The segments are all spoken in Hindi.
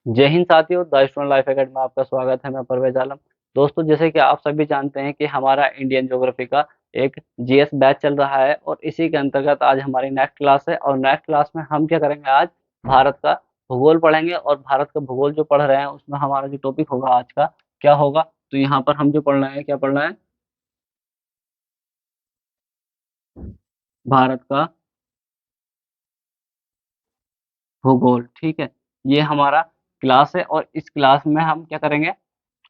जय हिंद साथियों, द स्टूडेंट लाइफ एकेडमी में आपका स्वागत है। मैं परवेज आलम। दोस्तों, जैसे कि आप सभी जानते हैं कि हमारा इंडियन ज्योग्राफी का एक जीएस बैच चल रहा है और इसी के अंतर्गत आज हमारी नेक्स्ट क्लास है। और नेक्स्ट क्लास में हम क्या करेंगे, आज भारत का भूगोल पढ़ेंगे। और भारत का भूगोल जो पढ़ रहे हैं उसमें हमारा जो टॉपिक होगा आज का क्या होगा, तो यहाँ पर हम जो पढ़ रहे हैं, क्या पढ़ रहे हैं, भारत का भूगोल। ठीक है, ये हमारा क्लास है और इस क्लास में हम क्या करेंगे,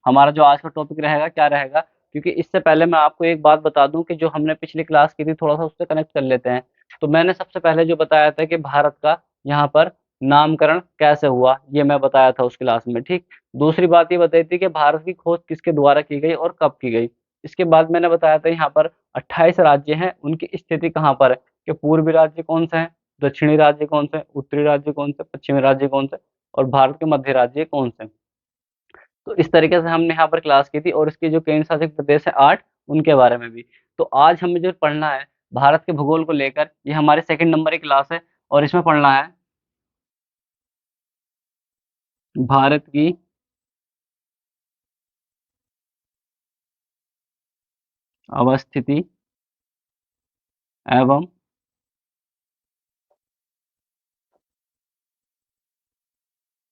हमारा जो आज का टॉपिक रहेगा क्या रहेगा। क्योंकि इससे पहले मैं आपको एक बात बता दूं कि जो हमने पिछली क्लास की थी, थोड़ा सा उससे कनेक्ट कर लेते हैं। तो मैंने सबसे पहले जो बताया था कि भारत का यहाँ पर नामकरण कैसे हुआ, ये मैं बताया था उस क्लास में। ठीक, दूसरी बात ये बताई थी कि भारत की खोज किसके द्वारा की गई और कब की गई। इसके बाद मैंने बताया था यहाँ पर 28 राज्य हैं, उनकी स्थिति कहाँ पर है, कि पूर्वी राज्य कौन से हैं, दक्षिणी राज्य कौन से हैं, उत्तरी राज्य कौन से, पश्चिमी राज्य कौन से, और भारत के मध्य राज्य कौन से। तो इस तरीके से हमने यहाँ पर क्लास की थी और इसके जो केंद्र शासित प्रदेश है 8, उनके बारे में भी। तो आज हमें जो पढ़ना है भारत के भूगोल को लेकर, ये हमारे सेकंड नंबर की क्लास है और इसमें पढ़ना है भारत की अवस्थिति एवं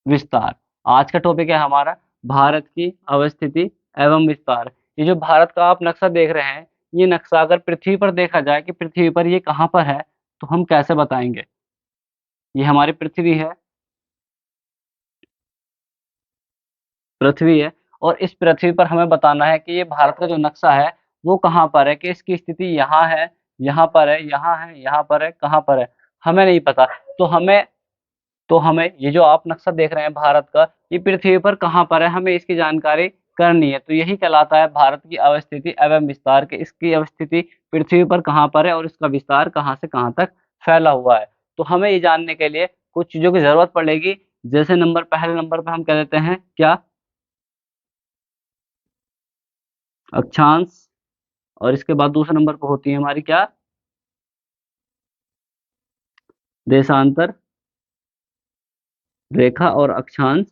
विस्तार। आज का टॉपिक है हमारा भारत की अवस्थिति एवं विस्तार। ये जो भारत का आप नक्शा देख रहे हैं, ये नक्शा अगर पृथ्वी पर देखा जाए कि पृथ्वी पर ये कहाँ पर है, तो हम कैसे बताएंगे। ये हमारी पृथ्वी है, पृथ्वी है, और इस पृथ्वी पर हमें बताना है कि ये भारत का जो नक्शा है वो कहाँ पर है, कि इसकी स्थिति यहाँ है, यहाँ पर है, यहाँ है, यहाँ पर है, कहाँ पर है, हमें नहीं पता। तो हमें तो हमें ये जो आप नक्शा देख रहे हैं भारत का, ये पृथ्वी पर कहाँ पर है, हमें इसकी जानकारी करनी है। तो यही कहलाता है भारत की अवस्थिति एवं विस्तार, के इसकी अवस्थिति पृथ्वी पर कहाँ पर है और इसका विस्तार कहाँ से कहाँ तक फैला हुआ है। तो हमें ये जानने के लिए कुछ चीजों की जरूरत पड़ेगी। जैसे पहले नंबर पर हम कह देते हैं क्या, अक्षांश। और इसके बाद दूसरे नंबर पर होती है हमारी क्या, देशांतर रेखा और अक्षांश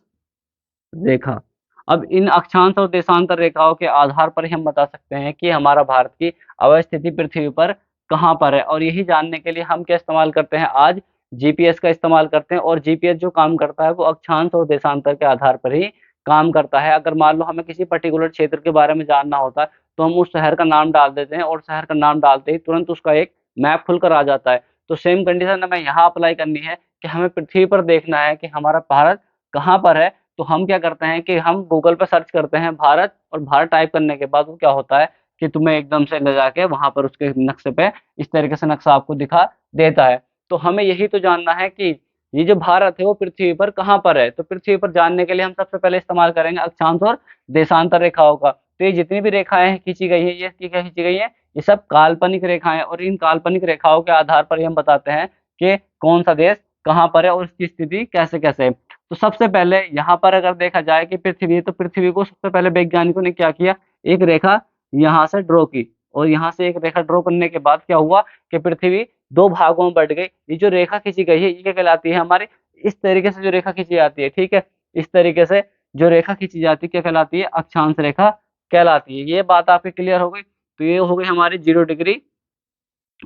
रेखा। अब इन अक्षांश और देशांतर रेखाओं के आधार पर ही हम बता सकते हैं कि हमारा भारत की अवस्थिति पृथ्वी पर कहाँ पर है। और यही जानने के लिए हम क्या इस्तेमाल करते हैं, आज जीपीएस का इस्तेमाल करते हैं। और जीपीएस जो काम करता है वो अक्षांश और देशांतर के आधार पर ही काम करता है। अगर मान लो हमें किसी पर्टिकुलर क्षेत्र के बारे में जानना होता है, तो हम उस शहर का नाम डाल देते हैं और शहर का नाम डालते ही तुरंत उसका एक मैप खुलकर आ जाता है। तो सेम कंडीशन हमें यहाँ अप्लाई करनी है कि हमें पृथ्वी पर देखना है कि हमारा भारत कहाँ पर है। तो हम क्या करते हैं कि हम गूगल पर सर्च करते हैं भारत, और भारत टाइप करने के बाद वो क्या होता है कि तुम्हें एकदम से ले जाके वहां पर उसके नक्शे पे इस तरीके से नक्शा आपको दिखा देता है। तो हमें यही तो जानना है कि ये जो भारत है वो पृथ्वी पर कहाँ पर है। तो पृथ्वी पर जानने के लिए हम सबसे पहले इस्तेमाल करेंगे अक्षांश और देशांतर रेखाओं का। तो ये जितनी भी रेखाएं खींची गई है, ये क्या खींची गई है, ये सब काल्पनिक रेखाएं। और इन काल्पनिक रेखाओं के आधार पर ही हम बताते हैं कि कौन सा देश कहाँ पर है और उसकी स्थिति कैसे कैसे है। तो सबसे पहले यहाँ पर अगर देखा जाए कि पृथ्वी है, तो पृथ्वी को सबसे पहले वैज्ञानिकों ने क्या किया, एक रेखा यहाँ से ड्रॉ की। और यहाँ से एक रेखा ड्रॉ करने के बाद क्या हुआ कि पृथ्वी दो भागों में बढ़ गई। ये जो रेखा खींची गई है ये क्या कहलाती है हमारी, इस तरीके से जो रेखा खींची जाती है, ठीक है, इस तरीके से जो रेखा खींची जाती है क्या कहलाती है, अक्षांश रेखा कहलाती है। ये बात आपकी क्लियर हो गई। तो ये हो गई हमारी 0 डिग्री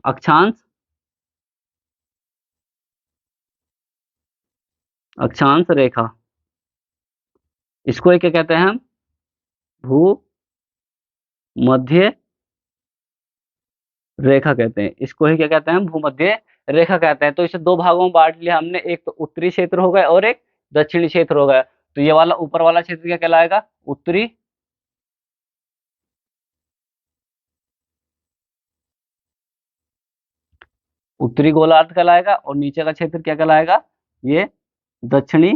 अक्षांश, अक्षांश रेखा। इसको क्या कहते हैं हम, भू मध्य रेखा कहते हैं। इसको ही क्या कहते हैं हम, भूमध्य रेखा कहते हैं। तो इसे दो भागों में बांट लिया हमने, एक तो उत्तरी क्षेत्र हो गया और एक दक्षिणी क्षेत्र हो गया। तो ये वाला ऊपर वाला क्षेत्र क्या कहलाएगा, उत्तरी, उत्तरी गोलार्ध कहलाएगा। और नीचे का क्षेत्र क्या कहलाएगा, ये दक्षिणी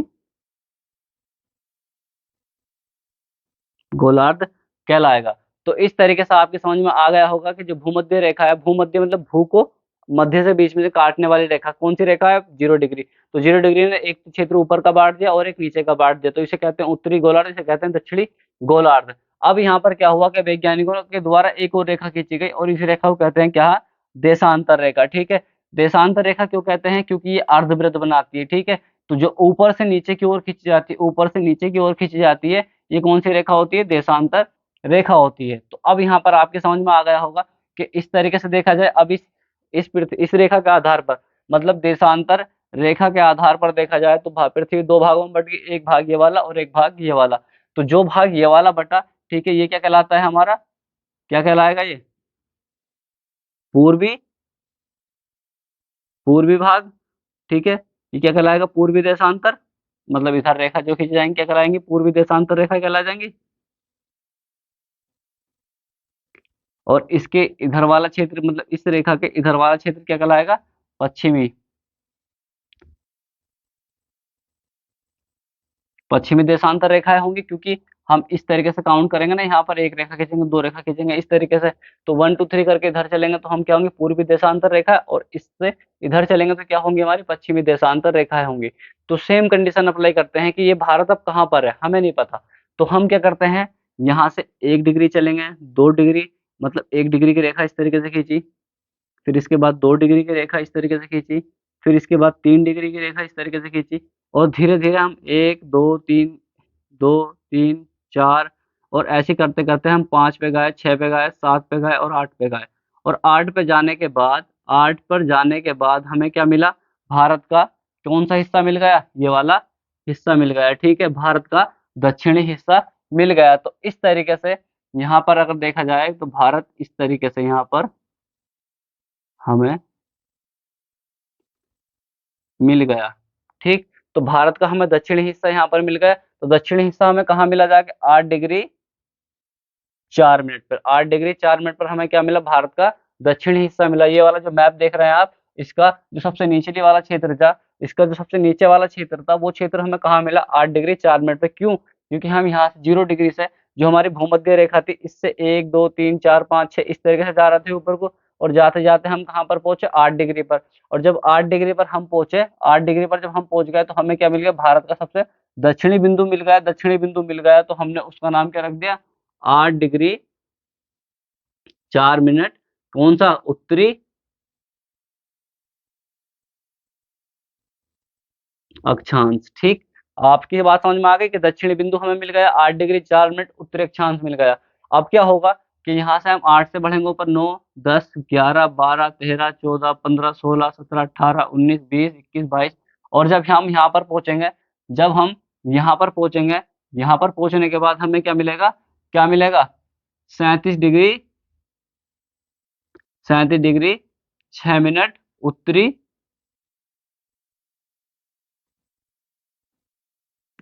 गोलार्ध कहलाएगा। तो इस तरीके से आपके समझ में आ गया होगा कि जो भूमध्य रेखा है, भूमध्य मतलब भू को मध्य से बीच में से काटने वाली रेखा, कौन सी रेखा है, 0 डिग्री। तो 0 डिग्री ने एक क्षेत्र ऊपर का बांट दिया और एक नीचे का बांट दिया, तो इसे कहते हैं उत्तरी गोलार्ध, इसे कहते हैं दक्षिणी गोलार्ध। अब यहाँ पर क्या हुआ कि वैज्ञानिकों के द्वारा एक और रेखा खींची गई और इस रेखा को कहते हैं क्या, देशांतर रेखा। ठीक है, देशांतर रेखा क्यों कहते हैं, क्योंकि ये अर्धवृत्त बनाती है। ठीक है, तो जो ऊपर से नीचे की ओर खींची जाती है, ऊपर से नीचे की ओर खींची जाती है, ये कौन सी रेखा होती है? देशांतर रेखा होती है। तो अब यहाँ पर आपके समझ में आ गया होगा कि इस तरीके से देखा जाए, अब इस रेखा के आधार पर, मतलब देशांतर रेखा के आधार पर देखा जाए तो पृथ्वी दो भागों में बट गई, एक भाग ये वाला और एक भाग ये वाला। तो जो भाग ये वाला बटा, ठीक है, ये क्या कहलाता है हमारा? क्या कहलाएगा ये? पूर्वी पूर्वी भाग, ठीक है। ये क्या कहलाएगा? पूर्वी देशांतर। मतलब इधर रेखा जो खींच जाएंगे क्या कहलाएंगी? पूर्वी देशांतर रेखा कहला जाएंगी। और इसके इधर वाला क्षेत्र, मतलब इस रेखा के इधर वाला क्षेत्र क्या कहलाएगा? पश्चिमी पश्चिमी देशांतर रेखाएं होंगी, क्योंकि हम इस तरीके से काउंट करेंगे ना, यहाँ पर एक रेखा खींचेंगे, दो रेखा खींचेंगे इस तरीके से, तो 1 2 3 करके इधर चलेंगे तो हम क्या होंगे? पूर्वी देशांतर रेखा, और इससे इधर चलेंगे तो क्या होंगी? हमारी पश्चिमी देशांतर रेखाएं होंगी। तो सेम कंडीशन अप्लाई करते हैं कि ये भारत अब कहाँ पर है, हमें नहीं पता। तो हम क्या करते हैं, यहाँ से 1 डिग्री चलेंगे, 2 डिग्री, मतलब 1 डिग्री की रेखा इस तरीके से खींची, फिर इसके बाद 2 डिग्री की रेखा इस तरीके से खींची, फिर इसके बाद 3 डिग्री की रेखा इस तरीके से खींची, और धीरे धीरे हम 1 2 3, 2 3 4, और ऐसे करते करते हम 5 पे गए, 6 पे गए, 7 पे गए और 8 पे गए। और 8 पे जाने के बाद, 8 पर जाने के बाद हमें क्या मिला? भारत का कौन सा हिस्सा मिल गया? ये वाला हिस्सा मिल गया, ठीक है, भारत का दक्षिणी हिस्सा मिल गया। तो इस तरीके से यहाँ पर अगर देखा जाए तो भारत इस तरीके से यहाँ पर हमें मिल गया, ठीक। तो भारत का हमें दक्षिणी हिस्सा यहाँ पर मिल गया। तो दक्षिणी हिस्सा हमें कहाँ मिला जाके? 8 डिग्री 4 मिनट पर। 8 डिग्री 4 मिनट पर हमें क्या मिला? भारत का दक्षिणी हिस्सा मिला। ये वाला जो मैप देख रहे हैं आप, इसका जो सबसे निचले वाला क्षेत्र था, इसका जो सबसे नीचे वाला क्षेत्र था, वो क्षेत्र हमें कहाँ मिला? 8 डिग्री 4 मिनट पे। क्यों? क्योंकि हम यहाँ से 0 डिग्री से, जो हमारी भूमध्य रेखा थी, इससे 1 2 3 4 5 6 इस तरीके से जा रहे थे ऊपर को, और जाते जाते हम कहाँ पर पहुंचे? 8 डिग्री पर। और जब 8 डिग्री पर हम पहुंचे, 8 डिग्री पर जब हम पहुंच गए, तो हमें क्या मिल गया? भारत का सबसे दक्षिणी बिंदु मिल गया। दक्षिणी बिंदु मिल गया तो हमने उसका नाम क्या रख दिया? 8 डिग्री 4 मिनट। कौन सा? उत्तरी अक्षांश, ठीक। आपकी ये बात समझ में आ गई कि दक्षिणी बिंदु हमें मिल गया 8 डिग्री 4 मिनट, उत्तरी अक्षांश मिल गया। अब क्या होगा कि यहाँ से हम 8 से बढ़ेंगे ऊपर, 9 10 11 12 13 14 15 16 17 18 19 20 21 22, और जब हम यहाँ पर पहुंचेंगे, जब हम यहाँ पर पहुंचेंगे, यहाँ पर पहुंचने के बाद हमें क्या मिलेगा? क्या मिलेगा? 37 डिग्री 6 मिनट,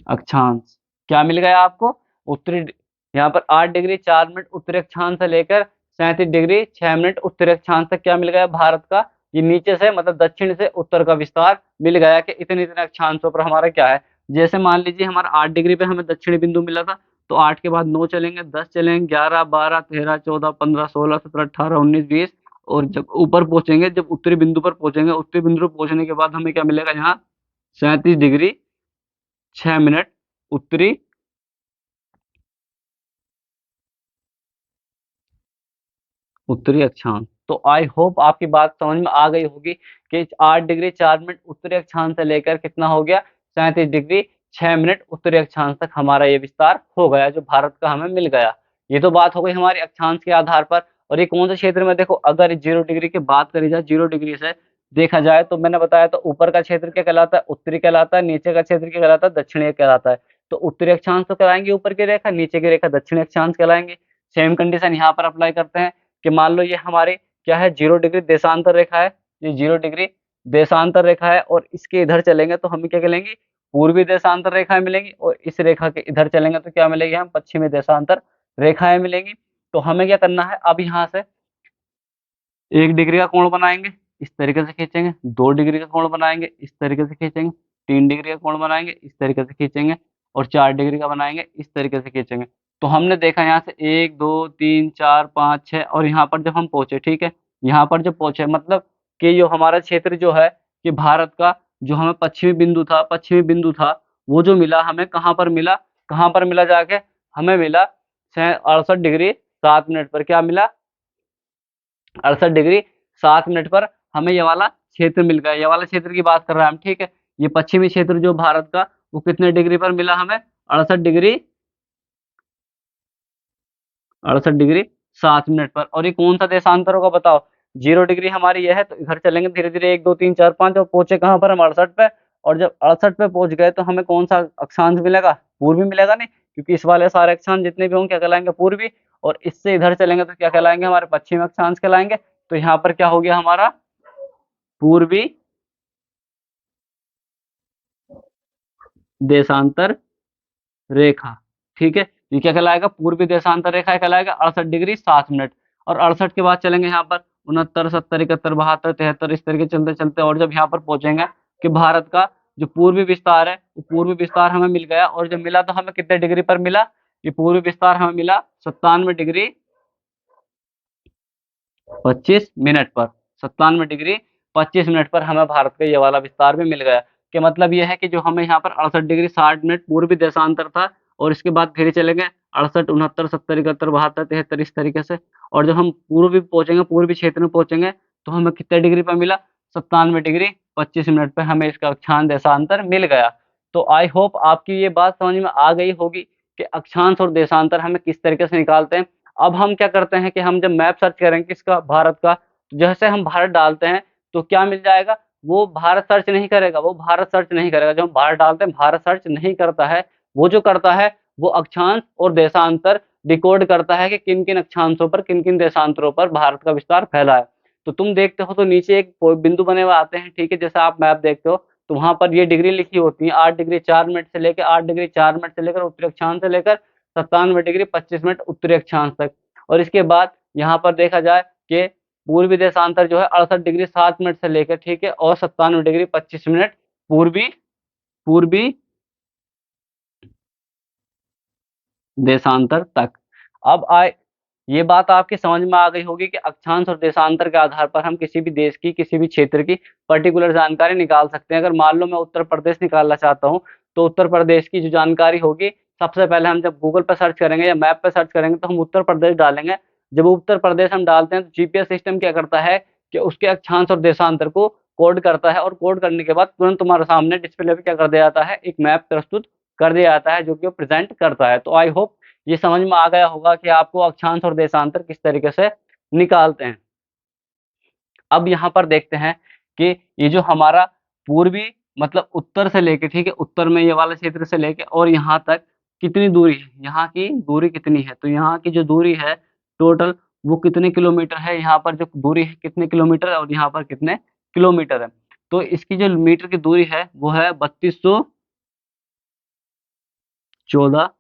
अक्षांश। क्या मिल गया आपको? उत्तरी, यहाँ पर 8 डिग्री 4 मिनट उत्तरी अक्षांश से लेकर 37 डिग्री 6 मिनट उत्तरी अक्षांश तक क्या मिल गया? भारत का ये नीचे से, मतलब दक्षिण से उत्तर का विस्तार मिल गया कि इतने इतने अक्षांशों पर हमारा क्या है। जैसे मान लीजिए हमारा 8 डिग्री पे हमें दक्षिणी बिंदु मिला था, तो 8 के बाद 9 चलेंगे, 10 चलेंगे, 11 12 13 14 15 16 17 18 19 20, और जब ऊपर पहुंचेंगे, जब उत्तरी बिंदु पर पहुंचेंगे, उत्तरी बिंदु पर पहुंचने के बाद हमें क्या मिलेगा? यहाँ 37 डिग्री 6 मिनट उत्तरी उत्तरी अक्षांश। तो आई होप आपकी बात समझ में आ गई होगी कि 8 डिग्री 4 मिनट उत्तरी अक्षांश से लेकर कितना हो गया? 37 डिग्री 6 मिनट उत्तरी अक्षांश तक हमारा ये विस्तार हो गया, जो भारत का हमें मिल गया। ये तो बात हो गई हमारे अक्षांश के आधार पर। और ये कौन से क्षेत्र में? देखो, अगर 0 डिग्री की बात करी जाए, 0 डिग्री से देखा जाए, तो मैंने बताया तो ऊपर का क्षेत्र क्या कहलाता है? उत्तरी कहलाता है। नीचे का क्षेत्र क्या कहलाता है? दक्षिणी कहलाता है। तो उत्तरी अक्षांश तो कहलाएंगे ऊपर की रेखा, नीचे की रेखा दक्षिणी अक्षांश कहलाएंगे। सेम कंडीशन यहाँ पर अप्लाई करते हैं कि मान लो ये हमारे क्या है? 0 डिग्री देशांतर रेखा है। ये 0 डिग्री देशांतर रेखा है, और इसके इधर चलेंगे तो हमें क्या मिलेंगी? पूर्वी देशांतर रेखाएं मिलेंगी, और इस रेखा के इधर चलेंगे तो क्या मिलेगी? हम पश्चिमी देशांतर रेखाएं मिलेंगी। तो हमें क्या करना है? अब यहाँ से 1 डिग्री का कोण बनाएंगे, इस तरीके से खींचेंगे, 2 डिग्री का कोण बनाएंगे, इस तरीके से खींचेंगे, 3 डिग्री का कोण बनाएंगे, इस तरीके से खींचेंगे, और 4 डिग्री का बनाएंगे, इस तरीके से खींचेंगे। तो हमने देखा यहाँ से 1 2 3 4 5 6, और यहाँ पर जब हम पहुंचे, ठीक है, यहाँ पर जब पहुंचे, मतलब कि जो हमारा क्षेत्र जो है, कि भारत का जो हमें पश्चिमी बिंदु था, वो जो मिला हमें कहाँ पर मिला? कहाँ पर मिला जाके? हमें मिला 68 डिग्री 7 मिनट पर। क्या मिला? 68 डिग्री 7 मिनट पर हमें ये वाला क्षेत्र मिल गया। ये वाला क्षेत्र की बात कर रहे हैं हम, ठीक है। ये पश्चिमी क्षेत्र जो भारत का, वो कितने डिग्री पर मिला हमें? 68 डिग्री 68 डिग्री 7 मिनट पर। और ये कौन सा देशांतर होगा बताओ? 0 डिग्री हमारी यह है, तो इधर चलेंगे धीरे धीरे 1 2 3 4 5 और पहुंचे कहाँ पर हम? 68 पे। और जब 68 पे पहुंच गए तो हमें कौन सा अक्षांश मिलेगा? पूर्वी मिलेगा नहीं, क्योंकि इस वाले सारे अक्षांश जितने भी होंगे क्या कहलाएंगे? पूर्वी। और इससे इधर चलेंगे तो क्या कहलाएंगे? हमारे पश्चिमी अक्षांश कहलाएंगे। तो यहाँ पर क्या हो गया हमारा? पूर्वी देशांतर रेखा। ठीक है, ये क्या कहलाएगा? पूर्वी देशांतर रेखा कहलाएगा 68 डिग्री 7 मिनट। और 68 के बाद चलेंगे यहाँ पर 69 70 71 72 73, इस तरीके चलते चलते, और जब यहाँ पर पहुंचेंगे कि भारत का जो पूर्वी विस्तार है, वो पूर्वी विस्तार हमें मिल गया। और जब मिला तो हमें कितने डिग्री पर मिला? ये पूर्वी विस्तार हमें मिला 97 डिग्री 25 मिनट पर। 97 डिग्री 25 मिनट पर हमें भारत का ये वाला विस्तार भी मिल गया। कि मतलब ये है कि जो हमें यहाँ पर 68 डिग्री 60 मिनट पूर्वी देशांतर था, और इसके बाद फिर चलेंगे 68 69 70 71 72 73, इस तरीके से। और जब हम पूर्वी पहुंचेंगे, पूर्वी क्षेत्र में पहुंचेंगे, तो हमें कितने डिग्री पर मिला? 97 डिग्री 25 मिनट पे हमें इसका अक्षांश देशांतर मिल गया। तो आई होप आपकी ये बात समझ में आ गई होगी कि अक्षांश और देशांतर हमें किस तरीके से निकालते हैं। अब हम क्या करते हैं कि हम जब मैप सर्च करेंगे किसका? भारत का, तो जैसे हम भारत डालते हैं तो क्या मिल जाएगा? वो भारत सर्च नहीं करेगा, वो भारत सर्च नहीं करेगा। जब हम भारत डालते हैं, भारत सर्च नहीं करता है। वो जो करता है, वो अक्षांश और देशांतर डिकोड करता है कि किन किन अक्षांशों पर, किन किन देशांतरों पर भारत का विस्तार फैला है। तो तुम देखते हो तो नीचे एक बिंदु बने हुए आते हैं, ठीक है, जैसे आप मैप देखते हो तो वहां पर ये डिग्री लिखी होती है, 8 डिग्री 4 मिनट से लेकर 8 डिग्री 4 मिनट से लेकर उत्तरी अक्षांश से लेकर 97 डिग्री 25 मिनट उत्तरी अक्षांश तक। और इसके बाद यहाँ पर देखा जाए कि पूर्वी देशांतर जो है 68 डिग्री 7 मिनट से लेकर, ठीक है, और 97 डिग्री 25 मिनट पूर्वी पूर्वी देशांतर तक। अब आए, ये बात आपकी समझ में आ गई होगी कि अक्षांश और देशांतर के आधार पर हम किसी भी देश की, किसी भी क्षेत्र की पर्टिकुलर जानकारी निकाल सकते हैं। अगर मान लो मैं उत्तर प्रदेश निकालना चाहता हूँ, तो उत्तर प्रदेश की जो जानकारी होगी, सबसे पहले हम जब गूगल पर सर्च करेंगे या मैप पर सर्च करेंगे तो हम उत्तर प्रदेश डालेंगे। जब उत्तर प्रदेश हम डालते हैं तो जीपीएस सिस्टम क्या करता है कि उसके अक्षांश और देशांतर को कोड करता है, और कोड करने के बाद तुरंत तुम्हारे सामने डिस्प्ले पे क्या कर दिया जाता है? एक मैप प्रस्तुत कर दिया जाता है, जो कि वो प्रेजेंट करता है। तो आई होप ये समझ में आ गया होगा कि आपको अक्षांश और देशांतर किस तरीके से निकालते हैं। अब यहाँ पर देखते हैं कि ये जो हमारा पूर्वी, मतलब उत्तर से लेके, ठीक है, उत्तर में ये वाला क्षेत्र से लेके और यहाँ तक कितनी दूरी है? यहाँ की दूरी कितनी है? तो यहाँ की जो दूरी है टोटल, वो कितने किलोमीटर है? यहाँ पर जो दूरी है कितने किलोमीटर है, और यहाँ पर कितने किलोमीटर है? तो इसकी जो मीटर की दूरी है वो है 3214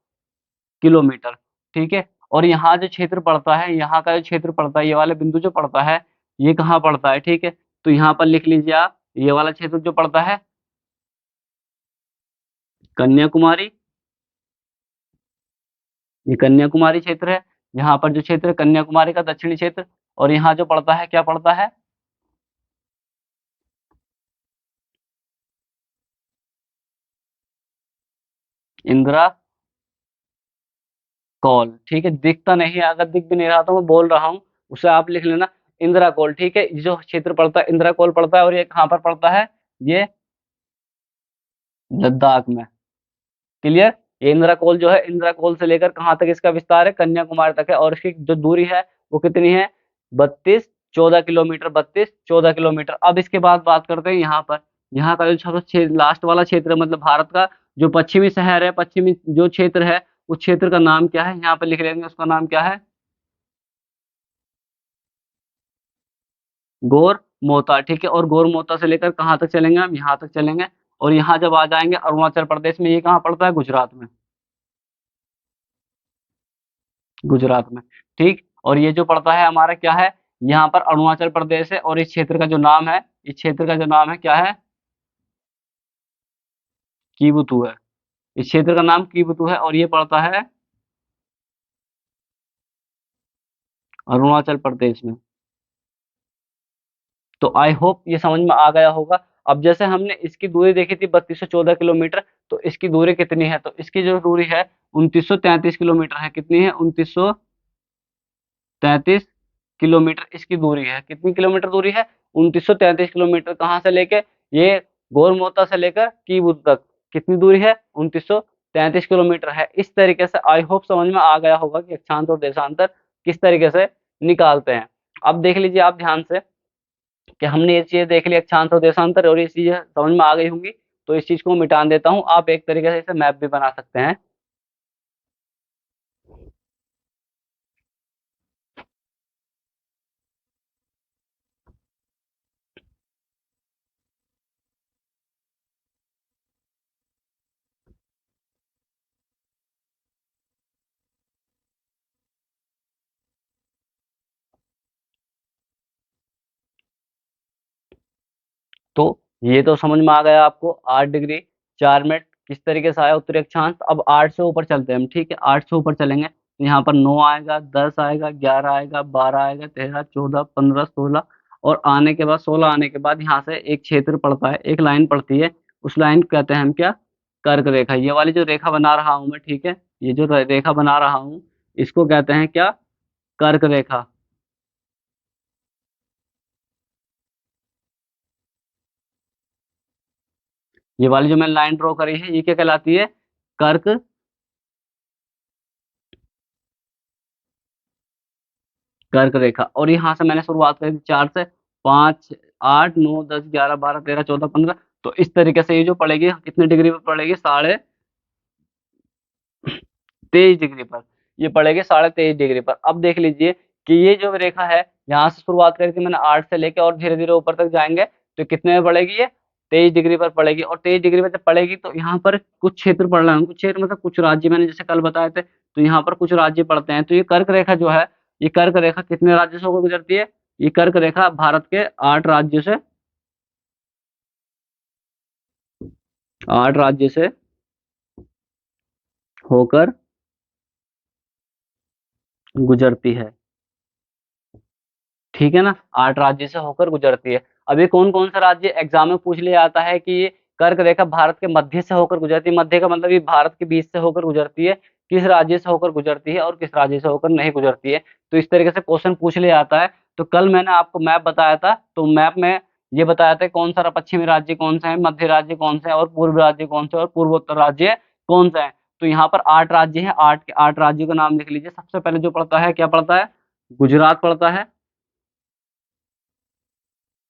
किलोमीटर। ठीक है, और यहाँ जो क्षेत्र पड़ता है, यहाँ का जो क्षेत्र पड़ता है, ये वाला बिंदु जो पड़ता है, ये कहाँ पड़ता है? ठीक है, तो यहाँ पर लिख लीजिए आप, ये वाला क्षेत्र जो पड़ता है कन्याकुमारी, ये कन्याकुमारी क्षेत्र है। यहाँ पर जो क्षेत्र है कन्याकुमारी का दक्षिणी क्षेत्र, और यहाँ जो पड़ता है क्या पड़ता है? इंदिरा कौल। ठीक है, दिखता नहीं है, अगर दिख भी नहीं रहा तो मैं बोल रहा हूँ, उसे आप लिख लेना, इंदिरा कौल। ठीक है, जो क्षेत्र पड़ता है इंदिरा कौल पड़ता है, और ये कहाँ पर पड़ता है? ये लद्दाख में। क्लियर? ये इंदिरा कोल जो है, इंदिरा कोल से लेकर कहाँ तक इसका विस्तार है? कन्याकुमारी तक है। और इसकी जो दूरी है वो कितनी है? 3214 किलोमीटर, 3214 किलोमीटर। अब इसके बाद बात करते हैं यहाँ पर, यहाँ का जो सबसे लास्ट वाला क्षेत्र है, मतलब भारत का जो पश्चिमी शहर है, पश्चिमी जो क्षेत्र है, उस क्षेत्र का नाम क्या है? यहाँ पर लिख लेंगे, उसका नाम क्या है? गौर मोता। ठीक है, और गौर मोता से लेकर कहाँ तक चलेंगे हम? यहाँ तक चलेंगे। और यहाँ जब आ जाएंगे अरुणाचल प्रदेश में, ये कहाँ पड़ता है? गुजरात में, गुजरात में। ठीक, और ये जो पड़ता है हमारा क्या है? यहाँ पर अरुणाचल प्रदेश है, और इस क्षेत्र का जो नाम है, इस क्षेत्र का जो नाम है क्या है? कीबुतु है। इस क्षेत्र का नाम कीबुतु है, और ये पड़ता है अरुणाचल प्रदेश में। तो आई होप ये समझ में आ गया होगा। अब जैसे हमने इसकी दूरी देखी थी 3214 किलोमीटर, तो इसकी दूरी कितनी है? तो इसकी जो दूरी है 2933 किलोमीटर है। कितनी है? 2933 किलोमीटर इसकी दूरी है। कितनी किलोमीटर दूरी है? 2933 किलोमीटर। कहाँ से लेके? ये गोलमोता से लेकर कीबुद तक कितनी दूरी है? 2933 किलोमीटर है। इस तरीके से आई होप समझ में आ गया होगा कि अक्षांश और देशांतर किस तरीके से निकालते हैं। अब देख लीजिए आप ध्यान से कि हमने ये चीज़ें देख ली अक्षांश और देशांतर, और ये चीज़ें समझ में आ गई होंगी। तो इस चीज़ को मिटा देता हूँ, आप एक तरीके से इसे मैप भी बना सकते हैं। तो ये तो समझ में आ गया आपको 8 डिग्री 4 मिनट किस तरीके से आया उत्तरी अक्षांश। अब 8 से ऊपर चलते हैं हम, ठीक है। 8 से ऊपर चलेंगे तो यहाँ पर 9 आएगा, 10 आएगा, 11 आएगा, 12 आएगा, 13, 14, 15, 16, और आने के बाद 16 आने के बाद यहाँ से एक क्षेत्र पड़ता है, एक लाइन पड़ती है। उस लाइन को कहते हैं हम क्या? कर्क रेखा। ये वाली जो रेखा बना रहा हूं मैं, ठीक है, ये जो रेखा बना रहा हूँ इसको कहते हैं क्या? कर्क रेखा। ये वाली जो मैंने लाइन ड्रॉ करी है ये क्या कहलाती है? कर्क कर्क रेखा। और यहाँ से मैंने शुरुआत करी थी 4 से, 5, 8, 9, 10, 11, 12, 13, 14, 15। तो इस तरीके से ये जो पड़ेगी कितने डिग्री पर पड़ेगी? 23.5 डिग्री पर। ये पड़ेगी 23.5 डिग्री पर। अब देख लीजिए कि ये जो रेखा है, यहाँ से शुरुआत करी थी मैंने 8 से लेके, और धीरे धीरे ऊपर तक जाएंगे तो कितने में पड़ेगी? ये 23 डिग्री पर पड़ेगी। और 23 डिग्री पर जब पड़ेगी तो यहाँ पर कुछ क्षेत्र पड़ रहे हैं, कुछ क्षेत्र मतलब कुछ राज्य, मैंने जैसे कल बताए थे, तो यहाँ पर कुछ राज्य पड़ते हैं। तो ये कर्क रेखा जो है, ये कर्क रेखा कितने राज्यों से होकर गुजरती है? ये कर्क रेखा भारत के 8 राज्यों से, 8 राज्यों से होकर गुजरती है, ठीक है ना। 8 राज्य से होकर गुजरती है। अब ये कौन कौन सा राज्य एग्जाम में पूछ लिया जाता है कि ये कर्क रेखा भारत के मध्य से होकर गुजरती है? मध्य का मतलब ये भारत के बीच से होकर गुजरती है। किस राज्य से होकर गुजरती है और किस राज्य से होकर नहीं गुजरती है? तो इस तरीके से क्वेश्चन पूछ लिया जाता है। तो कल मैंने आपको मैप बताया था, तो मैप में ये बताया था कौन सा पश्चिमी राज्य कौन सा है, मध्य राज्य कौन सा है, और पूर्व राज्य कौन सा है, और पूर्वोत्तर राज्य कौन सा है। तो यहाँ पर 8 राज्य हैं, 8 के 8 राज्यों का नाम लिख लीजिए। सबसे पहले जो पड़ता है क्या पड़ता है? गुजरात पड़ता है,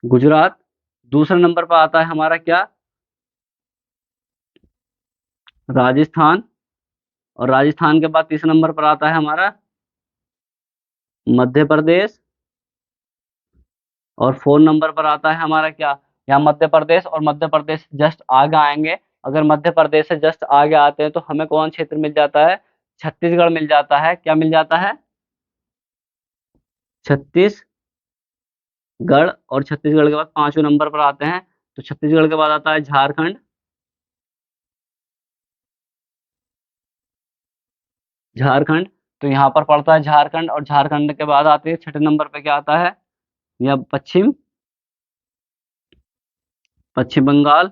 गुजरात। दूसरे नंबर पर आता है हमारा क्या? राजस्थान। और राजस्थान के बाद तीसरे नंबर पर आता है हमारा मध्य प्रदेश। और 4 नंबर पर आता है हमारा क्या? यहाँ मध्य प्रदेश। और मध्य प्रदेश से जस्ट आगे आएंगे, अगर मध्य प्रदेश से जस्ट आगे आते हैं तो हमें कौन क्षेत्र मिल जाता है? छत्तीसगढ़ मिल जाता है। क्या मिल जाता है? छत्तीसगढ़। और छत्तीसगढ़ के बाद 5वें नंबर पर आते हैं, तो छत्तीसगढ़ के बाद आता है झारखंड। झारखंड। तो यहाँ पर पड़ता है झारखंड। और झारखंड के बाद आते हैं 6ठे नंबर पे क्या आता है? या पश्चिम बंगाल।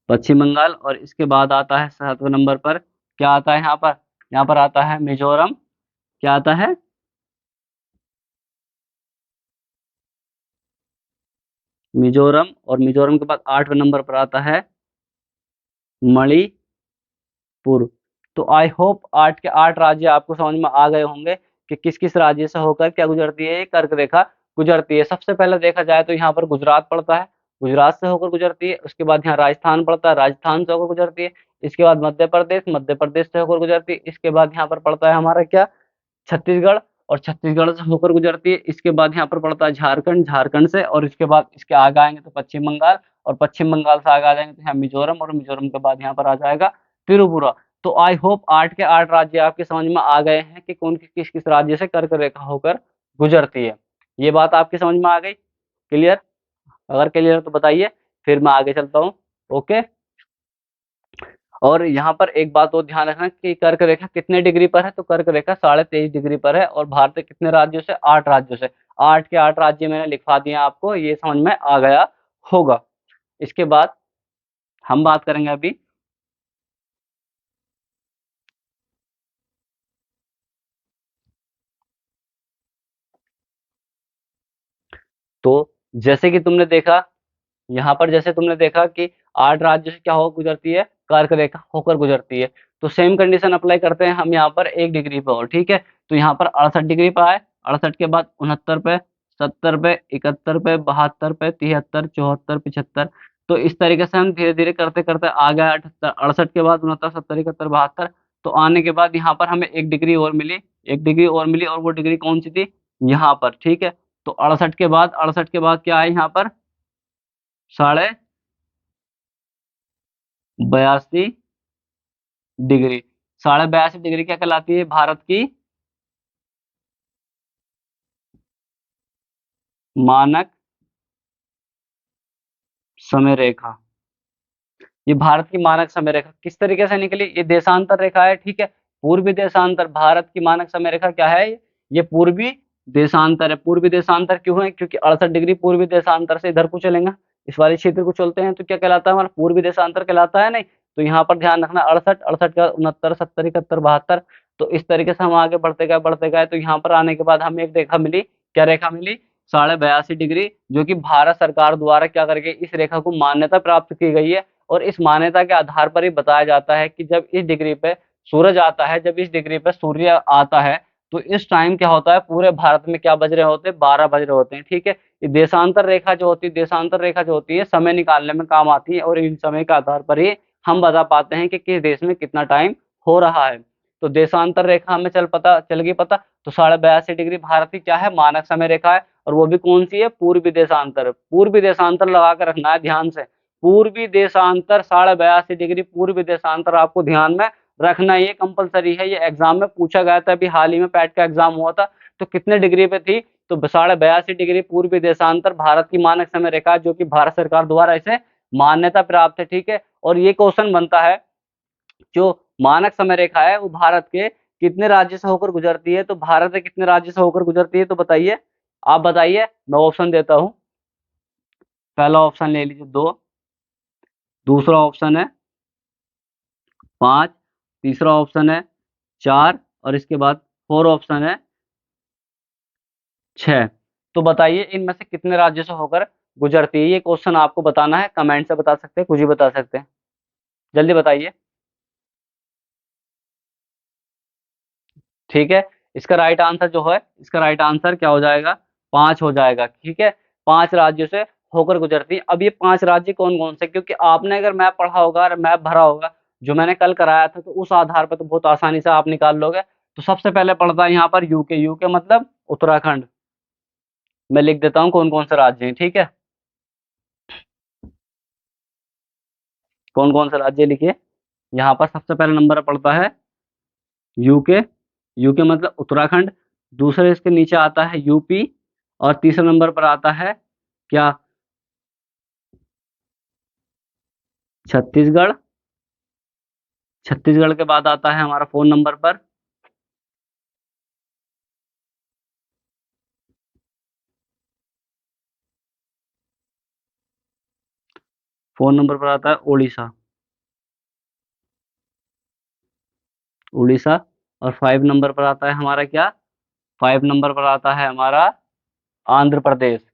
पश्चिम बंगाल। और इसके बाद आता है 7वें नंबर पर, क्या आता है यहाँ पर? यहाँ पर आता है मिजोरम। क्या आता है? मिजोरम। और मिजोरम के बाद 8वें नंबर पर आता है मणिपुर। तो आई होप 8 के 8 राज्य आपको समझ में आ गए होंगे कि किस किस राज्य से होकर क्या गुजरती है, ये कर्क रेखा गुजरती है। सबसे पहले देखा जाए तो यहाँ पर गुजरात पड़ता है, गुजरात से होकर गुजरती है। उसके बाद यहाँ राजस्थान पड़ता है, राजस्थान से होकर गुजरती है। इसके बाद मध्य प्रदेश, मध्य प्रदेश से होकर गुजरती है। इसके बाद यहाँ पर पड़ता है हमारा क्या? छत्तीसगढ़। और छत्तीसगढ़ से होकर गुजरती है। इसके बाद यहाँ पर पड़ता है झारखंड, झारखंड से। और इसके बाद इसके आगे आएंगे तो पश्चिम बंगाल। और पश्चिम बंगाल से आगे आ जाएंगे तो यहाँ मिजोरम। और मिजोरम के बाद यहाँ पर आ जाएगा त्रिपुरा। तो आई होप 8 के 8 राज्य आपके समझ में आ गए हैं कि कौन किस किस राज्य से कर्क रेखा होकर गुजरती है। ये बात आपकी समझ में आ गई? क्लियर? अगर क्लियर तो बताइए, फिर मैं आगे चलता हूँ। ओके। और यहाँ पर एक बात और ध्यान रखना कि कर्क रेखा कितने डिग्री पर है? तो कर्क रेखा 23.5 डिग्री पर है। और भारत के कितने राज्यों से? 8 राज्यों से। 8 के 8 राज्य मैंने लिखवा दिए आपको, ये समझ में आ गया होगा। इसके बाद हम बात करेंगे अभी। तो जैसे कि तुमने देखा यहाँ पर जैसे तुमने देखा कि 8 राज्यों से क्या होकर गुजरती है, कर्क रेखा होकर गुजरती है। तो सेम कंडीशन अप्लाई करते हैं हम यहाँ पर 1 डिग्री पे और, ठीक है। तो यहाँ पर 68 डिग्री पे आए, 68 के बाद 69 पे, 70 पे, 71 पे, 72 पे, 73, 74, 75। तो इस तरीके से हम धीरे धीरे करते करते आ गए 78, 68 के बाद 69, 70, 71, 72। तो आने के बाद यहाँ पर हमें 1 डिग्री और मिली, 1 डिग्री और मिली, और वो डिग्री कौन सी थी, यहाँ पर, ठीक है। तो 68 के बाद क्या है यहाँ पर, 82.5 डिग्री। 82.5 डिग्री क्या कहलाती है, भारत की मानक समय रेखा। ये भारत की मानक समय रेखा किस तरीके से निकली, ये देशांतर रेखा है, ठीक है। पूर्वी देशांतर, भारत की मानक समय रेखा क्या है, ये पूर्वी देशांतर है। पूर्वी देशांतर क्यों है, क्योंकि 68 डिग्री पूर्वी देशांतर से इधर को चलेंगे, इस वाले क्षेत्र को चलते हैं, तो क्या कहलाता है हमारा, पूर्वी देशांतर कहलाता है नहीं। तो यहाँ पर ध्यान रखना, 68, 68 का 69, 70, 71, 72। तो इस तरीके से हम आगे बढ़ते गए, तो यहाँ पर आने के बाद हमें एक रेखा मिली, क्या रेखा मिली, 82.5 डिग्री, जो कि भारत सरकार द्वारा क्या करके इस रेखा को मान्यता प्राप्त की गई है। और इस मान्यता के आधार पर ही बताया जाता है कि जब इस डिग्री पे सूरज आता है, जब इस डिग्री पे सूर्य आता है, तो इस टाइम क्या होता है, पूरे भारत में क्या बज रहे होते हैं, 12 बज रहे होते हैं, ठीक है। ये देशांतर रेखा जो होती है, देशांतर रेखा जो होती है, समय निकालने में काम आती है, और इन समय के आधार पर ही हम बता पाते हैं कि किस देश में कितना टाइम हो रहा है। तो देशांतर रेखा हमें चल गई पता। तो 82.5 डिग्री भारत की क्या है, मानक समय रेखा है, और वो भी कौन सी है, पूर्वी देशांतर। पूर्वी देशांतर लगा कर रखना है ध्यान से, पूर्वी देशांतर 82.5 डिग्री पूर्वी देशांतर आपको ध्यान में रखना, ये कंपलसरी है। ये एग्जाम में पूछा गया था, अभी हाल ही में पैट का एग्जाम हुआ था, तो कितने डिग्री पे थी, तो 82.5 डिग्री पूर्वी देशांतर भारत की मानक समय रेखा, जो कि भारत सरकार द्वारा इसे मान्यता प्राप्त है, ठीक है। और ये क्वेश्चन बनता है, जो मानक समय रेखा है वो भारत के कितने राज्य से होकर गुजरती है, तो भारत के कितने राज्य से होकर गुजरती है, तो बताइए, आप बताइए, मैं ऑप्शन देता हूँ। पहला ऑप्शन ले लीजिए 2, दूसरा ऑप्शन है 5, तीसरा ऑप्शन है 4, और इसके बाद फोर ऑप्शन है 6। तो बताइए इनमें से कितने राज्यों से होकर गुजरती है, ये क्वेश्चन आपको बताना है, कमेंट से बता सकते हैं, कुछ भी बता सकते हैं, जल्दी बताइए। ठीक है, इसका राइट आंसर जो है, इसका राइट आंसर क्या हो जाएगा, 5 हो जाएगा, ठीक है। 5 राज्यों से होकर गुजरती है। अब ये 5 राज्य कौन कौन से, क्योंकि आपने अगर मैप पढ़ा होगा और मैप भरा होगा, जो मैंने कल कराया था, तो उस आधार पर तो बहुत आसानी से आप निकाल लोगे। तो सबसे पहले पड़ता है यहाँ पर यूके, यूके मतलब उत्तराखंड। मैं लिख देता हूँ कौन कौन से राज्य हैं, ठीक है। कौन कौन से राज्य लिखिए, यहाँ पर सबसे पहले नंबर पर पड़ता है यूके, यूके मतलब उत्तराखंड। दूसरे इसके नीचे आता है यूपी, और तीसरे नंबर पर आता है क्या, छत्तीसगढ़। छत्तीसगढ़ के बाद आता है हमारा फोन नंबर पर, फोन नंबर पर आता है उड़ीसा, उड़ीसा। और 5 नंबर पर आता है हमारा क्या, 5 नंबर पर आता है हमारा आंध्र प्रदेश।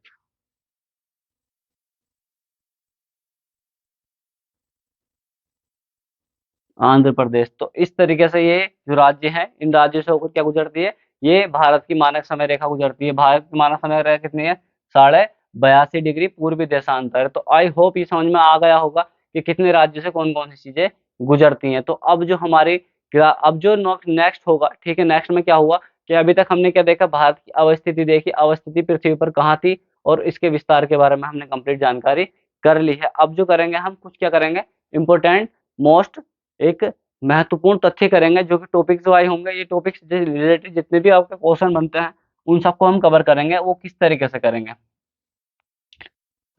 आंध्र प्रदेश। तो इस तरीके से ये जो राज्य हैं, इन राज्यों से होकर क्या गुजरती है, ये भारत की मानक समय रेखा गुजरती है। भारत की मानक समय रेखा कितनी है, 82.5 डिग्री पूर्वी देशांतर। तो आई होप ये समझ में आ गया होगा कि कितने राज्यों से कौन कौन सी चीजें गुजरती हैं। तो अब जो हमारी अब जो नेक्स्ट होगा, ठीक है, नेक्स्ट में क्या हुआ कि अभी तक हमने क्या देखा, भारत की अवस्थिति देखी, अवस्थिति पृथ्वी पर कहाँ थी, और इसके विस्तार के बारे में हमने कंप्लीट जानकारी कर ली है। अब जो करेंगे हम, कुछ क्या करेंगे, इंपोर्टेंट मोस्ट एक महत्वपूर्ण तथ्य करेंगे, जो कि टॉपिक्स वाइज होंगे। ये टॉपिक्स से रिलेटेड जितने भी आपके क्वेश्चन बनते हैं, उन सबको हम कवर करेंगे, वो किस तरीके से करेंगे,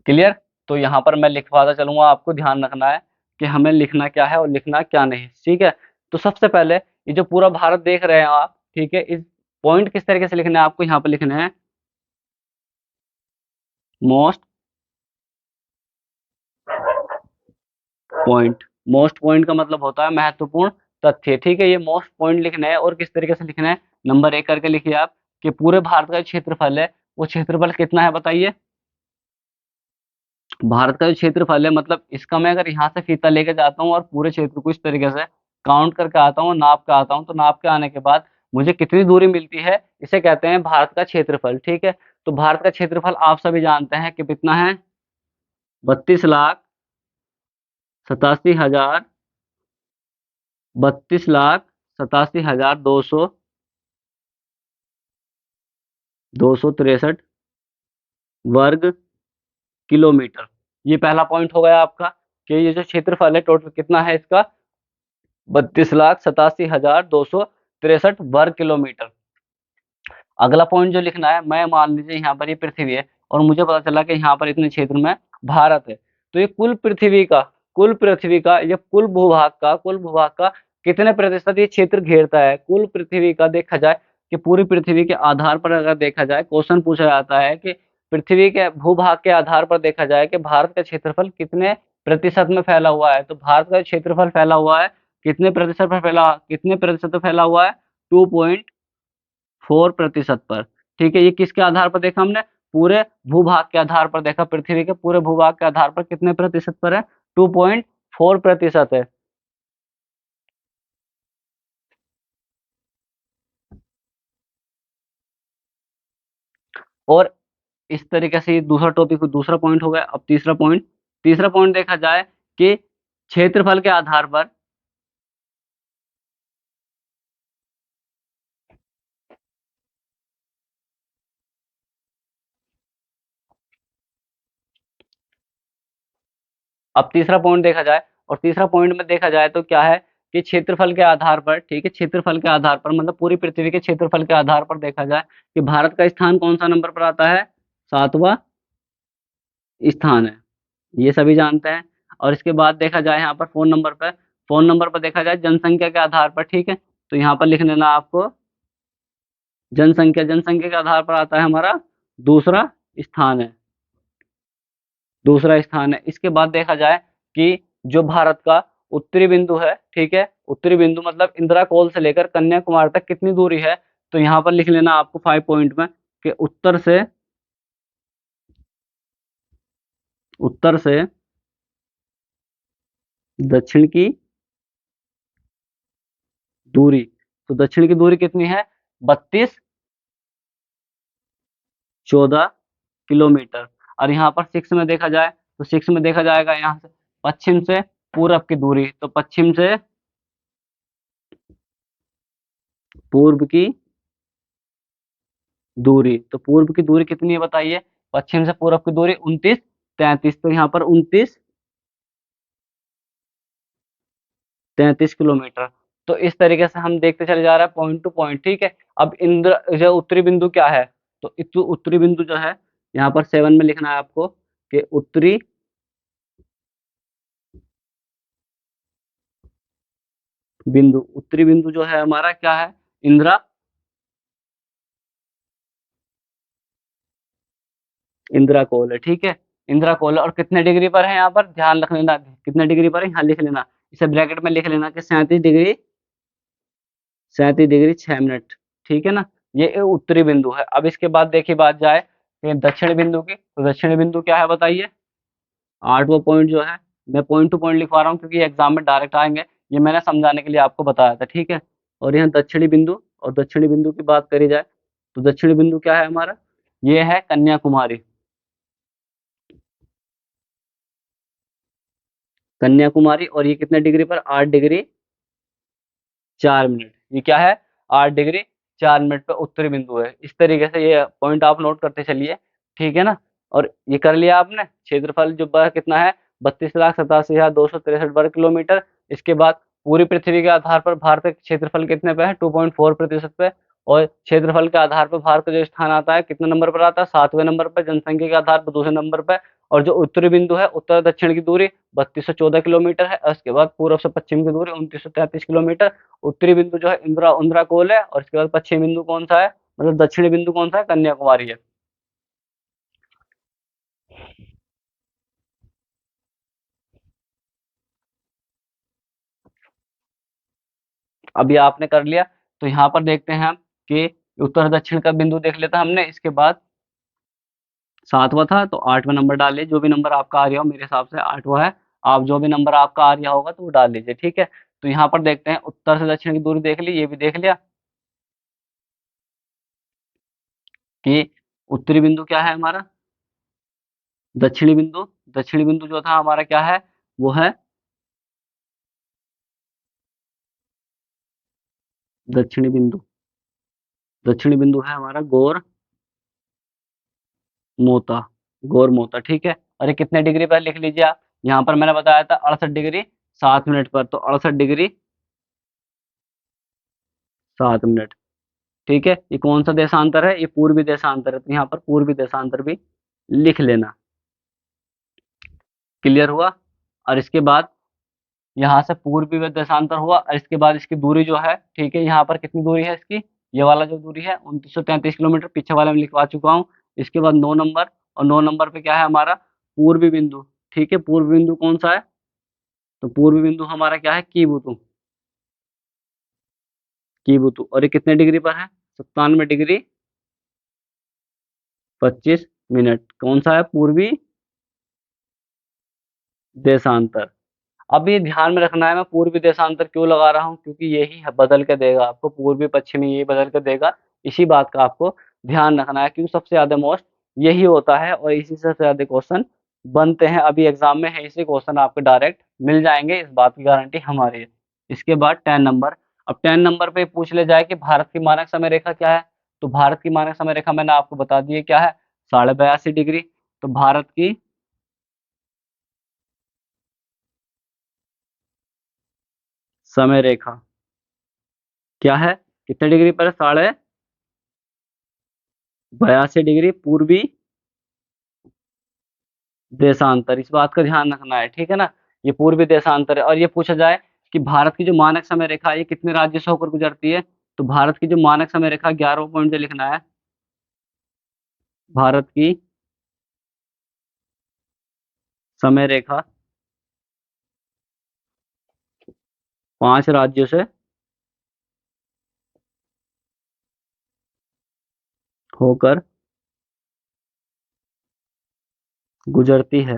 क्लियर। तो यहाँ पर मैं लिखवाता चलूंगा, आपको ध्यान रखना है कि हमें लिखना क्या है और लिखना क्या नहीं, ठीक है। तो सबसे पहले ये जो पूरा भारत देख रहे हैं आप, ठीक है, इस पॉइंट किस तरीके से लिखने हैं आपको, यहाँ पर लिखने हैं मोस्ट पॉइंट। मोस्ट पॉइंट का मतलब होता है महत्वपूर्ण तथ्य, ठीक है। ये मोस्ट पॉइंट लिखना है, और किस तरीके से लिखना है, नंबर 1 करके लिखिए आप, कि पूरे भारत का क्षेत्रफल है, वो क्षेत्रफल कितना है बताइए, भारत का जो क्षेत्रफल है, मतलब इसका मैं अगर यहाँ से फीता लेके जाता हूँ और पूरे क्षेत्र को इस तरीके से काउंट करके आता हूँ, नाप के आता हूँ, तो नाप के आने के बाद मुझे कितनी दूरी मिलती है, इसे कहते हैं भारत का क्षेत्रफल। ठीक है, तो भारत का क्षेत्रफल आप सभी जानते हैं कि कितना है, 32,87,000, 32,87,263 वर्ग किलोमीटर। ये पहला पॉइंट हो गया आपका, कि ये जो क्षेत्रफल है टोटल कितना है इसका, 32,87,263 वर्ग किलोमीटर। अगला पॉइंट जो लिखना है, मैं मान लीजिए यहाँ पर ये पृथ्वी है और मुझे पता चला कि यहाँ पर इतने क्षेत्र में भारत है, तो ये कुल पृथ्वी का ये कुल भूभाग का कितने प्रतिशत ये क्षेत्र घेरता है। कुल पृथ्वी का देखा जाए कि पूरी पृथ्वी के आधार पर अगर देखा जाए, क्वेश्चन पूछा जाता है कि पृथ्वी के भूभाग के आधार पर देखा जाए कि भारत का क्षेत्रफल कितने प्रतिशत में फैला हुआ है, तो भारत का क्षेत्रफल फैला हुआ है कितने प्रतिशत पे फैला हुआ है, 2.4% पर। ठीक है, ये किसके आधार पर देखा हमने, पूरे भूभाग के आधार पर देखा, पृथ्वी के पूरे भूभाग के आधार पर कितने प्रतिशत पर है, 2.4% है। और इस तरीके से ये दूसरा टॉपिक, दूसरा पॉइंट हो गया। अब तीसरा पॉइंट देखा जाए कि क्षेत्रफल के आधार पर, अब तीसरा पॉइंट देखा जाए, और तीसरा पॉइंट में देखा जाए तो क्या है कि क्षेत्रफल के आधार पर, ठीक है, क्षेत्रफल के आधार पर मतलब पूरी पृथ्वी के क्षेत्रफल के आधार पर देखा जाए कि भारत का स्थान कौन सा नंबर पर आता है, 7वां स्थान है, ये सभी जानते हैं। और इसके बाद देखा जाए यहाँ पर फोन नंबर पर देखा जाए जनसंख्या के आधार पर, ठीक है, तो यहाँ पर लिख लेना आपको, जनसंख्या के आधार पर आता है हमारा दूसरा स्थान है, इसके बाद देखा जाए कि जो भारत का उत्तरी बिंदु है, ठीक है, उत्तरी बिंदु मतलब इंदिरा कोल से लेकर कन्याकुमारी तक कितनी दूरी है, तो यहाँ पर लिख लेना आपको 5 पॉइंट में कि उत्तर से दक्षिण की दूरी, तो दक्षिण की दूरी कितनी है, 3214 किलोमीटर। और यहाँ पर सिक्स में देखा जाए तो सिक्स में देखा जाएगा यहाँ से पश्चिम से पूरब की दूरी, तो पश्चिम से पूर्व की दूरी, तो पूर्व की दूरी कितनी है बताइए, पश्चिम से पूरब की दूरी 2933, तो यहाँ पर 2933 किलोमीटर। तो इस तरीके से हम देखते चले जा रहे हैं पॉइंट टू पॉइंट। ठीक है, अब इंद्र जो उत्तरी बिंदु क्या है, तो उत्तरी बिंदु जो है यहाँ पर 7 में लिखना है आपको कि उत्तरी बिंदु जो है हमारा क्या है, इंदिरा इंदिरा कोल है। ठीक है, इंदिरा कोल है, और कितने डिग्री पर है, यहाँ पर ध्यान रख लेना कितने डिग्री पर है, यहाँ लिख लेना, इसे ब्रैकेट में लिख लेना कि 37 डिग्री 6 मिनट। ठीक है ना, ये उत्तरी बिंदु है। अब इसके बाद देखिए बात जाए कि दक्षिणी बिंदु की, तो दक्षिणी बिंदु क्या है बताइए, 8वां पॉइंट जो है, मैं पॉइंट टू पॉइंट लिखवा रहा हूँ क्योंकि एग्जाम में डायरेक्ट आएंगे, ये मैंने समझाने के लिए आपको बताया था। ठीक है, और यहाँ दक्षिणी बिंदु की बात करी जाए तो दक्षिणी बिंदु क्या है हमारा, ये है कन्याकुमारी, और ये कितने डिग्री पर, 8 डिग्री 4 मिनट, ये क्या है, 8 डिग्री 4 मिनट पे उत्तरी बिंदु है। इस तरीके से ये पॉइंट आप नोट करते चलिए। ठीक है ना, और ये कर लिया आपने, क्षेत्रफल जो कितना है, 32,87,263 वर्ग किलोमीटर। इसके बाद पूरी पृथ्वी के आधार पर भारत का क्षेत्रफल कितने पे है, 2.4% पे। और क्षेत्रफल के आधार पर भारत का जो स्थान आता है कितने नंबर पर आता है, 7वें नंबर पर, जनसंख्या के आधार पर दूसरे नंबर पर। और जो उत्तरी बिंदु है, उत्तर दक्षिण की दूरी 3214 किलोमीटर है, और उसके बाद पूर्व से पश्चिम की दूरी 2933 किलोमीटर। उत्तरी बिंदु जो है इंदिरा इंदिरा कोल है, और इसके बाद पश्चिमी बिंदु कौन सा है, मतलब दक्षिणी बिंदु कौन सा है, कन्याकुमारी है। अभी आपने कर लिया, तो यहाँ पर देखते हैं हम कि उत्तर दक्षिण का बिंदु देख लेते हैं हमने। इसके बाद 7वां था तो 8वां नंबर डाल लीजिए, जो भी नंबर आपका आ रहा हो, मेरे हिसाब से 8वां है। आप जो भी नंबर आपका आ रहा होगा तो वो डाल लीजिए, ठीक है। तो यहाँ पर देखते हैं, उत्तर से दक्षिण की दूरी देख ली, ये भी देख लिया कि उत्तरी बिंदु क्या है हमारा, दक्षिणी बिंदु। दक्षिणी बिंदु जो था हमारा क्या है, वो है दक्षिणी बिंदु। दक्षिणी बिंदु है हमारा मोता, गौर मोता, ठीक है। और ये कितने डिग्री पर लिख लीजिए आप, यहाँ पर मैंने बताया था 68 डिग्री 7 मिनट पर, तो 68 डिग्री 7 मिनट, ठीक है। ये कौन सा देशांतर है, ये पूर्वी देशांतर है, तो यहाँ पर पूर्वी देशांतर भी लिख लेना। क्लियर हुआ। और इसके बाद यहाँ से पूर्वी में देशांतर हुआ, और इसके बाद इसकी दूरी जो है, ठीक है, यहाँ पर कितनी दूरी है इसकी, ये वाला जो दूरी है 2933 किलोमीटर, पीछे वाले में लिखवा चुका हूँ। इसके बाद 9 नंबर, और 9 नंबर पे क्या है हमारा, पूर्वी बिंदु, ठीक है। पूर्वी बिंदु कौन सा है, तो पूर्वी बिंदु हमारा क्या है, कीबुतु। कीबुतु, और ये कितने डिग्री पर है, 97 डिग्री 25 मिनट। कौन सा है, पूर्वी देशांतर। अब ये ध्यान में रखना है, मैं पूर्वी देशांतर क्यों लगा रहा हूँ, क्योंकि यही बदल के देगा आपको, पूर्वी पश्चिमी यही बदल के देगा। इसी बात का आपको ध्यान रखना है, क्योंकि सबसे ज्यादा मोस्ट यही होता है, और इसी से सबसे ज्यादा क्वेश्चन बनते हैं। अभी एग्जाम में है, इसी क्वेश्चन आपको डायरेक्ट मिल जाएंगे, इस बात की गारंटी हमारी है। इसके बाद 10 नंबर। अब 10 नंबर पे पूछ ले जाए कि भारत की मानक समय रेखा क्या है, तो भारत की मानक समय रेखा मैंने आपको बता दी है क्या है, 82.5 डिग्री। तो भारत की समय रेखा क्या है, कितने डिग्री पर है, 82.5 डिग्री पूर्वी देशांतर। इस बात का ध्यान रखना है, ठीक है ना। ये पूर्वी देशांतर है। और ये पूछा जाए कि भारत की जो मानक समय रेखा है, ये कितने राज्य से होकर गुजरती है, तो भारत की जो मानक समय रेखा, 11 पॉइंट से लिखना है, भारत की समय रेखा 5 राज्यों से होकर गुजरती है।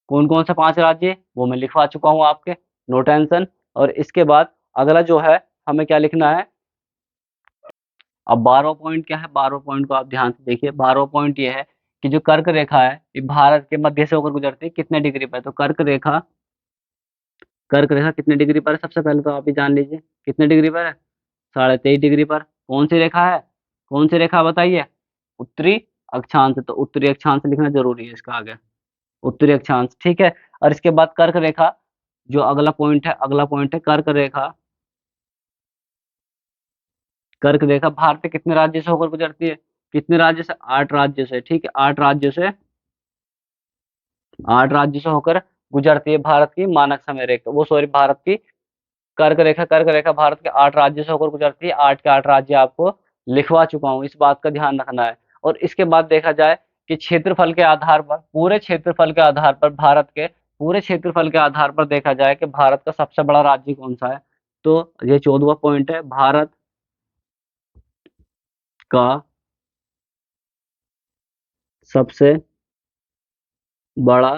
कौन कौन से 5 राज्य, वो मैं लिखवा चुका हूँ आपके, नो टेंशन। और इसके बाद अगला जो है, हमें क्या लिखना है। अब 12 पॉइंट क्या है, 12 पॉइंट को आप ध्यान से देखिए। 12 पॉइंट ये है कि जो कर्क रेखा है, ये भारत के मध्य से होकर गुजरती है, कितने डिग्री पर, तो कर्क रेखा कितने डिग्री पर है, सबसे पहले तो आप ही जान लीजिए कितने डिग्री पर है, 23.5 डिग्री पर। कौन सी रेखा है, कौन सी रेखा बताइए, उत्तरी अक्षांश, तो उत्तरी अक्षांश लिखना जरूरी है इसका आगे, उत्तरी अक्षांश, ठीक है। और इसके बाद कर्क रेखा, जो अगला पॉइंट है, अगला पॉइंट है कर्क रेखा। कर्क रेखा भारत के कितने राज्य से होकर गुजरती है, कितने राज्य से, 8 राज्य से, ठीक है। 8 राज्य से, 8 राज्य से होकर गुजरती है भारत की मानक समय रेखा, वो सॉरी, भारत की कर्क रेखा। कर्क रेखा भारत के 8 राज्यों से होकर गुजरती है, 8 के 8 राज्य आपको लिखवा चुका हूँ, इस बात का ध्यान रखना है। और इसके बाद देखा जाए कि क्षेत्रफल के आधार पर, पूरे क्षेत्रफल के आधार पर, भारत के पूरे क्षेत्रफल के आधार पर देखा जाए कि भारत का सबसे बड़ा राज्य कौन सा है, तो ये 14वां पॉइंट है, भारत का सबसे बड़ा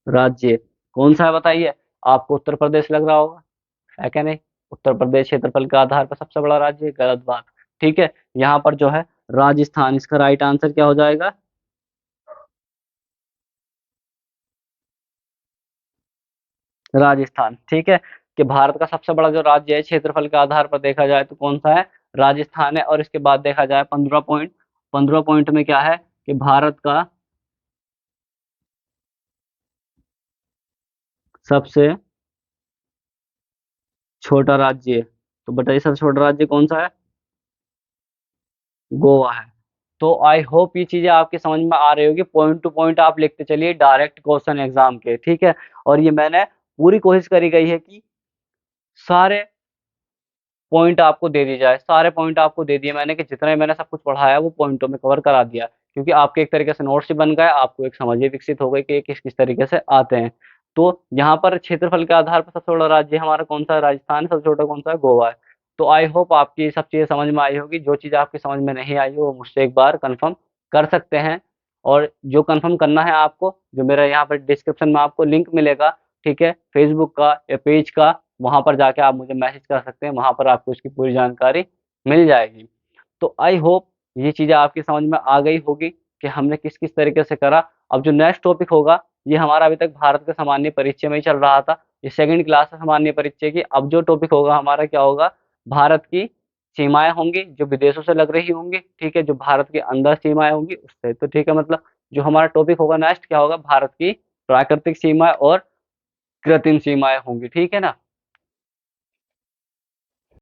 राज्य कौन सा है बताइए। आपको उत्तर प्रदेश लग रहा होगा, है क्या नहीं। उत्तर प्रदेश क्षेत्रफल के आधार पर सबसे बड़ा राज्य है, गलत बात, ठीक है। यहाँ पर जो है राजस्थान, इसका राइट आंसर क्या हो जाएगा, राजस्थान, ठीक है। कि भारत का सबसे बड़ा जो राज्य है क्षेत्रफल के आधार पर देखा जाए तो कौन सा है, राजस्थान है। और इसके बाद देखा जाए 15 पॉइंट, 15 पॉइंट में क्या है कि भारत का सबसे छोटा राज्य, तो बताइए सबसे छोटा राज्य कौन सा है, गोवा है। तो आई होप ये चीजें आपके समझ में आ रही होगी, पॉइंट टू पॉइंट आप लिखते चलिए डायरेक्ट क्वेश्चन एग्जाम के, ठीक है। और ये मैंने पूरी कोशिश करी गई है कि सारे पॉइंट आपको दे दिए जाए, सारे पॉइंट आपको दे दिए मैंने, कि जितना भी मैंने सब कुछ पढ़ाया वो पॉइंटों में कवर करा दिया, क्योंकि आपके एक तरीके से नोट्स ही बन गए, आपको एक समझ ही विकसित हो गई कि ये किस किस तरीके से आते हैं। तो यहाँ पर क्षेत्रफल के आधार पर सबसे बड़ा राज्य हमारा कौन सा है, राजस्थान है, सबसे छोटा कौन सा है, गोवा है। तो आई होप आपकी ये सब चीज़ें समझ में आई होगी। जो चीज़ आपकी समझ में नहीं आई हो वो मुझसे एक बार कन्फर्म कर सकते हैं। और जो कन्फर्म करना है आपको, जो मेरा यहाँ पर डिस्क्रिप्शन में आपको लिंक मिलेगा, ठीक है, फेसबुक का या पेज का, वहाँ पर जाके आप मुझे मैसेज कर सकते हैं, वहाँ पर आपको इसकी पूरी जानकारी मिल जाएगी। तो आई होप ये चीज़ें आपकी समझ में आ गई होगी कि हमने किस-किस तरीके से करा। अब जो नेक्स्ट टॉपिक होगा, ये हमारा अभी तक भारत के सामान्य परिचय में ही चल रहा था। ये सेकंड क्लास है सामान्य परिचय की। अब जो टॉपिक होगा हमारा क्या होगा, भारत की सीमाएँ होंगी, जो विदेशों से लग रही होंगी, ठीक है? जो भारत के अंदर सीमाएँ होंगी उससे। तो ठीक है, मतलब जो हमारा टॉपिक होगा नेक्स्ट क्या होगा, भारत की प्राकृतिक सीमाएँ और कृत्रिम सीमाएँ होंगी, ठीक है ना?